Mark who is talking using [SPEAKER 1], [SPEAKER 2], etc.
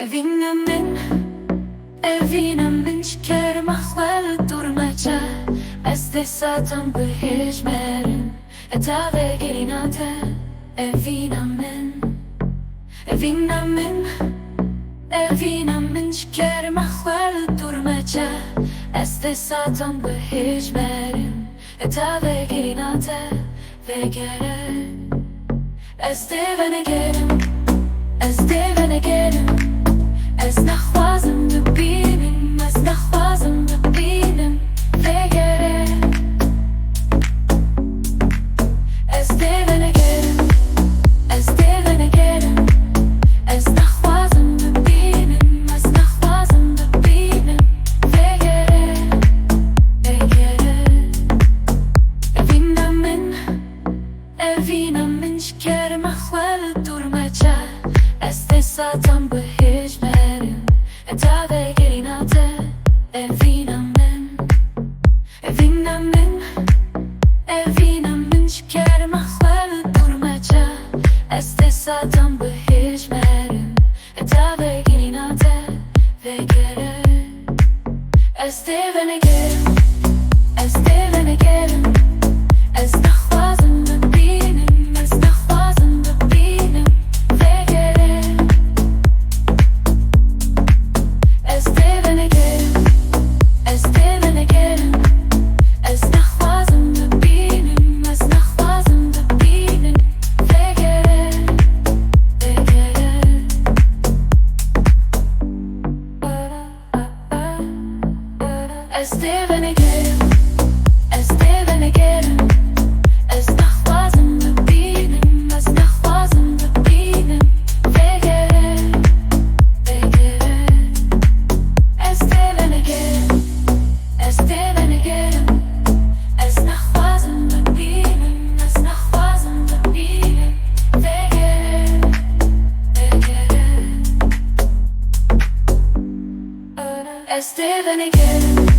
[SPEAKER 1] Evîna min, Evîna min şeker mahvel durmaca. Ez de satan bi hejmerin, eta ve gerinate. Evîna min, Evîna min, Evîna min şeker mahvel durmaca. Ez de satan bi hejmerin, eta ve gerinate ve gere. Ez de venegerim, ez de venegerim. Ez naxwazim bibînim, ez naxwazim bibînim vegere. Ez de venegerim, ez de venegerim. Ez naxwazim bibînim, ez naxwazim bibînim vegere, vegere. Evîna min, Evîna min şeker mahvel durmaca. Ez de satan bi hejmerin, eta ve gerinate. Evîna min, Evîna min, Evîna min şeker mahvel durmaca. Ez de satan bi hejmerin, eta ve gerinate ve gere. Ez de venegerim, ez de venegerim. Ez naxwazim bibînim, ez naxwazim bibînim vegere. Ez de venegerim, ez de venegerim. Ez naxwazim bibînim, ez naxwazim bibînim vegere, vegere. Ez de venegerim, ez de venegerim. Ez naxwazim bibînim, ez naxwazim bibînim vegere, vegere. Ez de venegerim, ez de venegerim. Ez naxwazim bibînim, ez naxwazim bibînim vegere, vegere. Ez de venegerim.